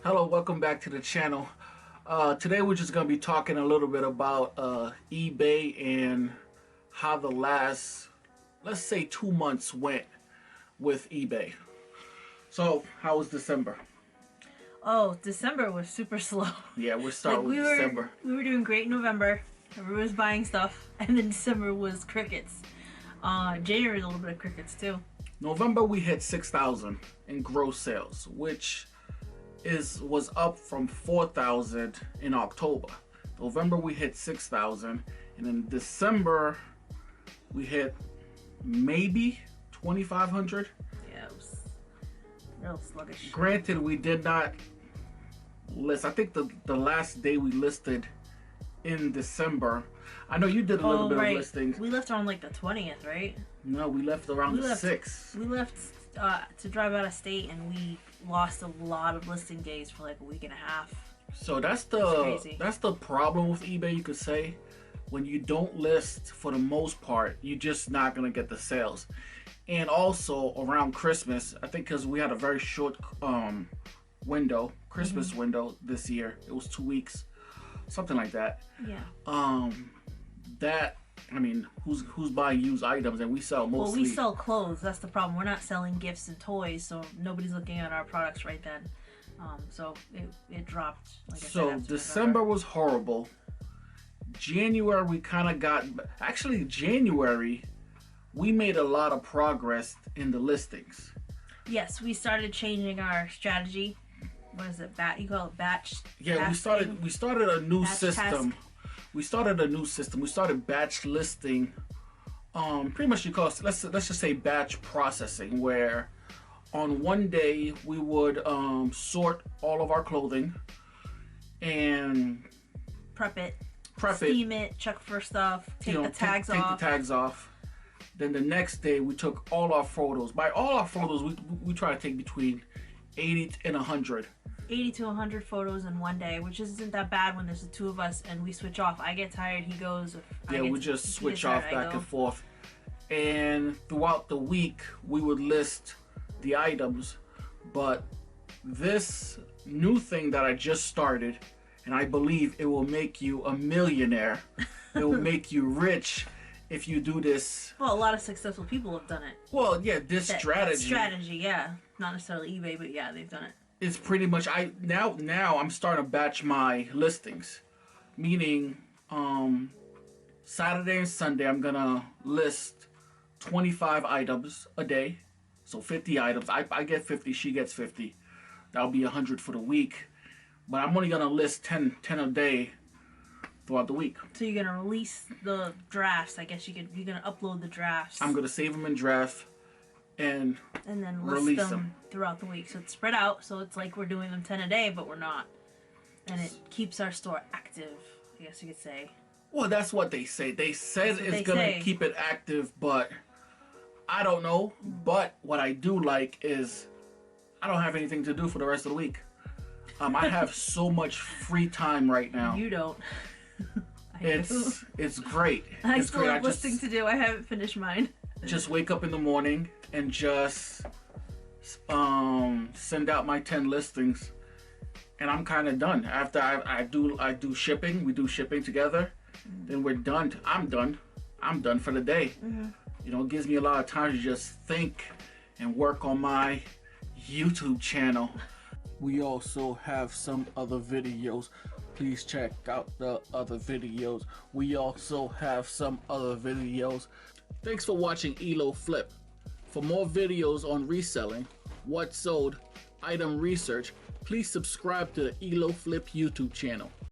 Hello, welcome back to the channel. Today we're just going to be talking a little bit about eBay and how the last, let's say, 2 months went with eBay. So, how was December? Oh, December was super slow. Yeah, we're starting with December. We were doing great in November. Everyone was buying stuff. And then December was crickets. January was a little bit of crickets too. November we hit 6,000 in gross sales, which was up from 4,000 in October. November we hit 6,000, and in December we hit maybe 2,500. Yeah, it was real sluggish. Granted, we did not list. I think the last day we listed in December. I know you did a little bit of listings. We left on like the 20th, right? No, we left around the 6th. We left to drive out of state, and we lost a lot of listing days for like a week and a half. So that's the problem with eBay, you could say. When you don't list, for the most part, you're just not gonna get the sales. And also around Christmas, I think because we had a very short Christmas window this year. It was 2 weeks, something like that. Yeah. I mean, who's buying used items? And we sell mostly. Well, we sell clothes. That's the problem. We're not selling gifts and toys, so nobody's looking at our products right then. So it dropped. Like I said, after December was horrible. January we kind of got. Actually, January we made a lot of progress in the listings. Yes, we started changing our strategy. What is it? You call it batch? Yeah, we started a new system. We started a new system. We started batch listing. Pretty much, let's just say batch processing, where on one day we would sort all of our clothing and prep it, steam it, check for stuff, take the tags off. Take the tags off. Then the next day we took all our photos. By all our photos, we try to take between 80 and 100. 80 to 100 photos in one day, which isn't that bad when there's the two of us and we switch off. I get tired, he goes. Yeah, we just switch off back and forth. And throughout the week, we would list the items. But this new thing that I just started, and I believe it will make you a millionaire. It will make you rich if you do this. Well, a lot of successful people have done it. Well, yeah, this strategy. Strategy, yeah. Not necessarily eBay, but yeah, they've done it. It's pretty much now I'm starting to batch my listings, meaning Saturday and Sunday I'm gonna list 25 items a day, so 50 items. I get 50, she gets 50. That'll be 100 for the week, but I'm only gonna list 10 a day throughout the week. So you're gonna release the drafts. I guess you're gonna upload the drafts. I'm gonna save them in draft and then list them throughout the week. So it's spread out, so it's like we're doing them 10 a day, but we're not. And it keeps our store active, I guess you could say. Well, that's what they say. They said it's going to keep it active, but I don't know. But what I do like is I don't have anything to do for the rest of the week. I have so much free time right now. You don't. It's great. I still have listing to do. I haven't finished mine. Just wake up in the morning and just send out my 10 listings, and I'm kind of done. After I do shipping, we do shipping together, then we're done. I'm done for the day. You know, it gives me a lot of time to just think and work on my YouTube channel. We also have some other videos. Please check out the other videos. We also have some other videos. Thanks for watching Ealo Flip. For more videos on reselling, what sold, item research, please subscribe to the Ealo Flip YouTube channel.